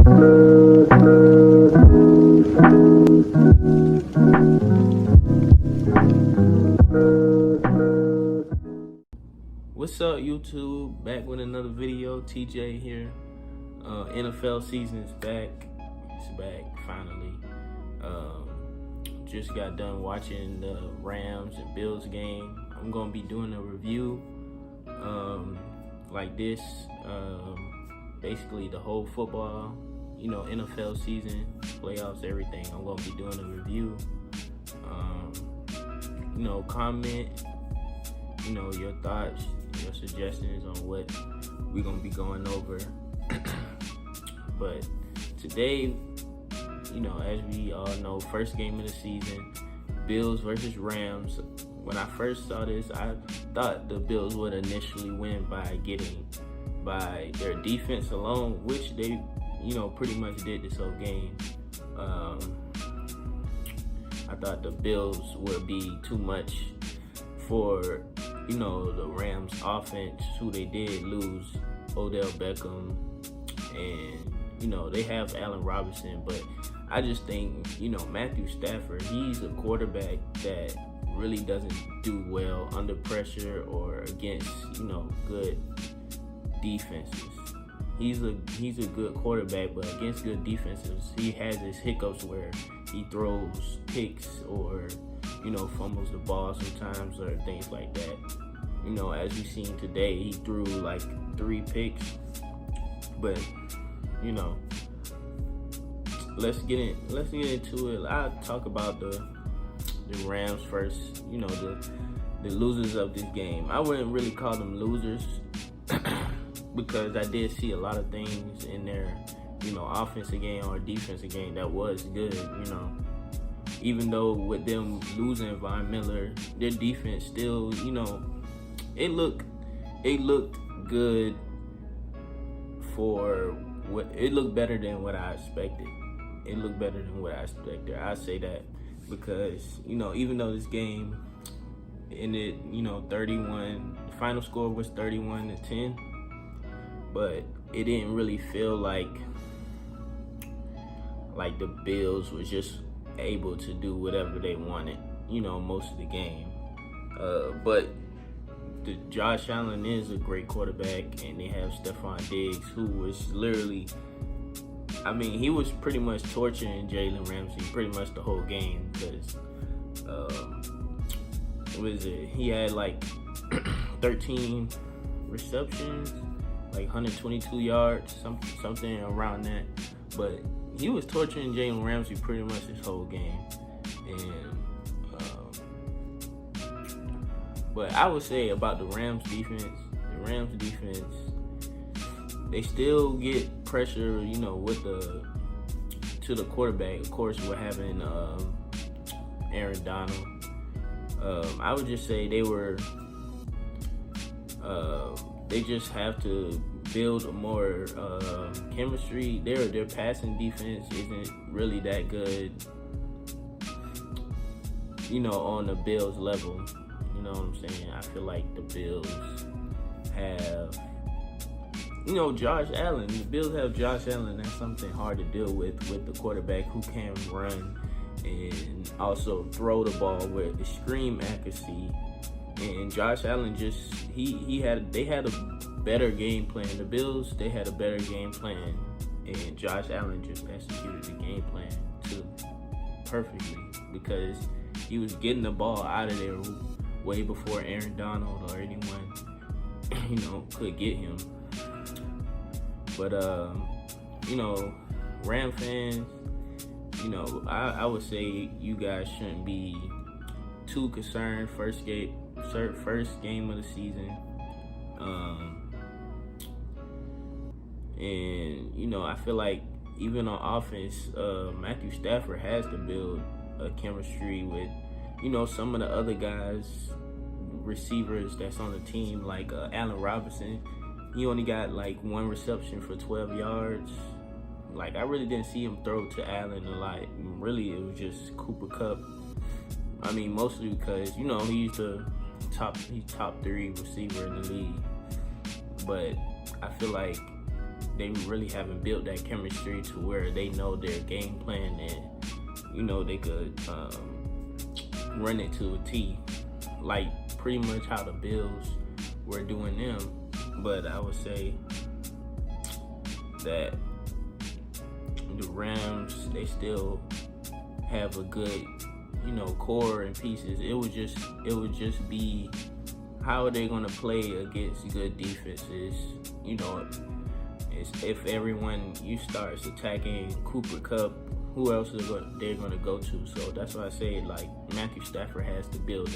What's up, YouTube? Back with another video. TJ here. NFL season is back. It's back finally. Just got done watching the Rams and Bills game. I'm gonna be doing a review like this. Basically the whole football, NFL season, playoffs, everything. I'm gonna be doing a review. Comment, your thoughts, your suggestions on what we're gonna be going over. But today, as we all know, first game of the season, Bills versus Rams. When I first saw this, I thought the Bills would initially win by their defense alone, which they, pretty much did this whole game. I thought the Bills would be too much for, the Rams offense, who they did lose Odell Beckham, and, they have Allen Robinson, but I just think, Matthew Stafford, he's a quarterback that really doesn't do well under pressure or against, good defenses. He's a good quarterback, but against good defenses, he has his hiccups where he throws picks or, fumbles the ball sometimes or things like that. As we've seen today, he threw like 3 picks. But, let's get into it. I'll talk about the Rams first. The losers of this game. I wouldn't really call them losers because I did see a lot of things in their, offensive game or defensive game that was good. Even though with them losing Von Miller, their defense still, it looked good for what it looked better than what I expected. I say that because, even though this game ended, 31, the final score was 31-10, but it didn't really feel like the Bills was just able to do whatever they wanted, most of the game. But Josh Allen is a great quarterback, and they have Stephon Diggs, who was literally, he was pretty much torturing Jalen Ramsey pretty much the whole game because, he had like 13 receptions, like 122 yards, something around that. But he was torturing Jalen Ramsey pretty much this whole game. And but I would say about the Rams defense, they still get pressure, to the quarterback. Of course, we're having Aaron Donald. I would just say they just have to build more chemistry. Their passing defense isn't really that good, on the Bills level. You know what I'm saying? I feel like the Bills have, Josh Allen. The Bills have Josh Allen. That's something hard to deal with the quarterback who can run and also throw the ball with extreme accuracy. And Josh Allen they had a better game plan. The Bills, they had a better game plan, and Josh Allen just executed the game plan too perfectly because he was getting the ball out of there way before Aaron Donald or anyone, could get him. But, Ram fans, I would say you guys shouldn't be too concerned. First game of the season. And, I feel like even on offense, Matthew Stafford has to build a chemistry with, some of the other guys, receivers that's on the team, like Allen Robinson. He only got like 1 reception for 12 yards. Like, I really didn't see him throw to Allen a lot. Really, it was just Cooper Kupp. Mostly because, he's top 3 receiver in the league. But I feel like they really haven't built that chemistry to where they know their game plan and they could run it to a T, like pretty much how the Bills were doing them. But I would say that the Rams, they still have a good core and pieces. It would just be how are they gonna play against good defenses. It's if everyone starts attacking Cooper Kupp, who else they're gonna go to? So that's why I say like Matthew Stafford has to build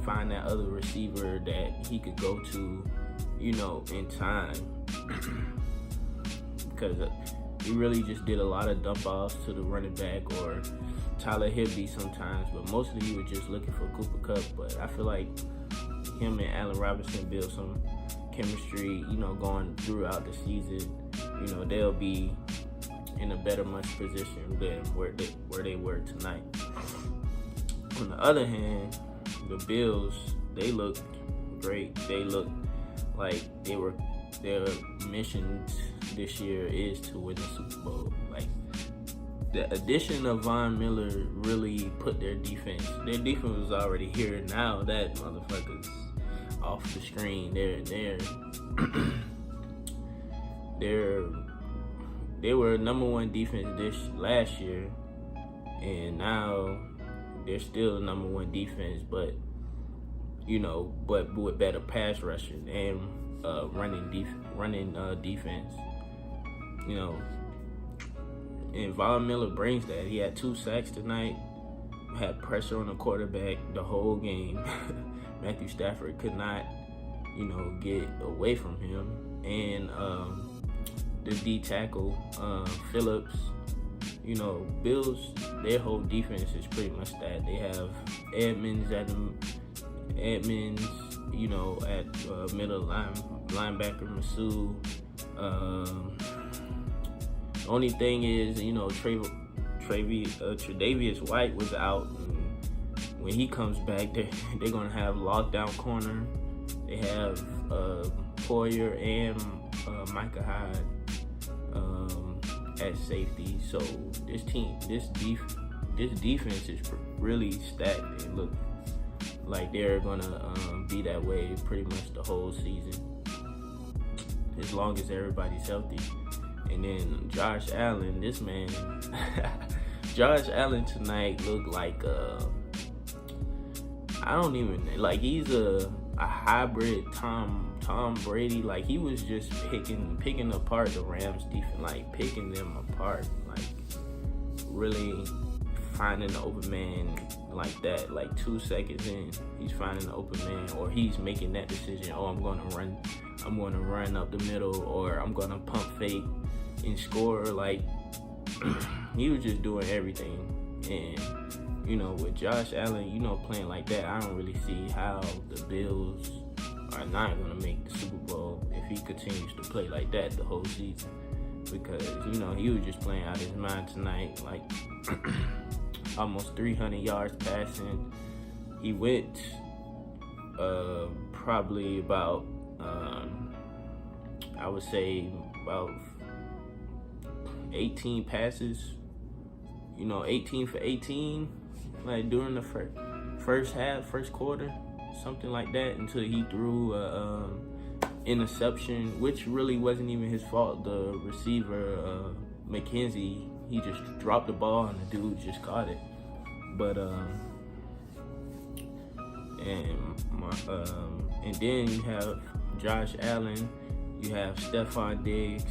find that other receiver that he could go to, in time. Because he really just did a lot of dump offs to the running back or Tyler Higbee sometimes, but mostly he was just looking for Cooper Kupp. But I feel like him and Allen Robinson build some chemistry, going throughout the season. They'll be in a much position than where they were tonight. On the other hand, the Bills, they looked great. They looked like their mission this year is to win the Super Bowl. Like, the addition of Von Miller really put their defense was already here. Now that motherfucker's off the screen. They were number one defense last year, and now they're still number one defense, but with better pass rushing and running defense. And Von Miller brings that. He had 2 sacks tonight, had pressure on the quarterback the whole game. Matthew Stafford could not, get away from him. And the D tackle, Phillips, Bills, their whole defense is pretty much that. They have Edmonds at middle linebacker, Masu. The only thing is, Tre'Davious White was out. And when he comes back, they're going to have lockdown corner. They have Poyer and Micah Hyde at safety. So this defense is really stacked. They look like they're going to be that way pretty much the whole season, as long as everybody's healthy. And then Josh Allen, this man, Josh Allen tonight looked like he's a hybrid Tom Brady. Like, he was just picking apart the Rams defense, like picking them apart, like really finding the open man like that. Like 2 seconds in, he's finding the open man, or he's making that decision. Oh, I'm going to run up the middle, or I'm going to pump fake and score. Like, he was just doing everything. And with Josh Allen, playing like that, I don't really see how the Bills are not going to make the Super Bowl if he continues to play like that the whole season. Because, he was just playing out his mind tonight. Like, almost 300 yards passing. He went probably about, I would say about 18 passes, 18 for 18, like during the first quarter, something like that, until he threw interception, which really wasn't even his fault. The receiver, McKenzie, he just dropped the ball and the dude just caught it. But and then you have Josh Allen, you have Stephon Diggs.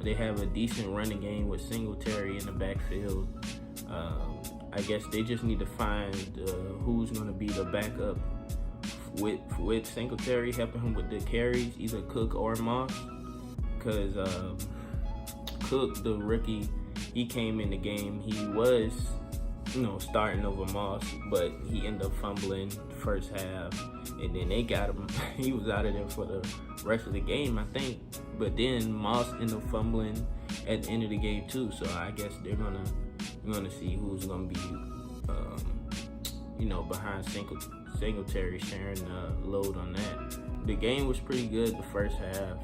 They have a decent running game with Singletary in the backfield. I guess they just need to find who's going to be the backup with Singletary, helping him with the carries, either Cook or Moss. Because Cook, the rookie, he came in the game. He was, starting over Moss, but he ended up fumbling first half, and then they got him. He was out of there for the rest of the game, I think. But then Moss ended up fumbling at the end of the game too. So I guess we're gonna see who's gonna be, behind Singletary sharing the load on that. The game was pretty good the first half.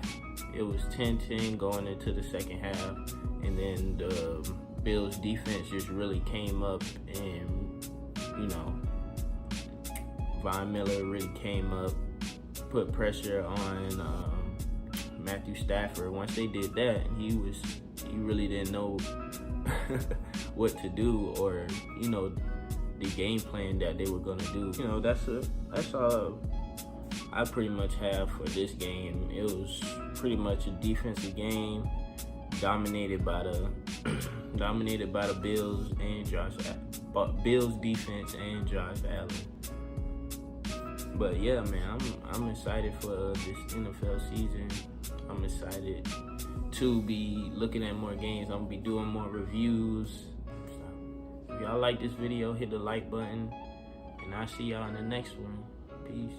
It was 10-10 going into the second half, and then the Bills defense just really came up, and Von Miller really came up, put pressure on Matthew Stafford. Once they did that, he really didn't know what to do, or the game plan that they were gonna do. That's all I pretty much have for this game. It was pretty much a defensive game, dominated by the Bills and Bills defense and Josh Allen. But yeah, man, I'm excited for this NFL season. I'm excited to be looking at more games. I'm gonna be doing more reviews. If y'all like this video, hit the like button, and I'll see y'all in the next one. Peace.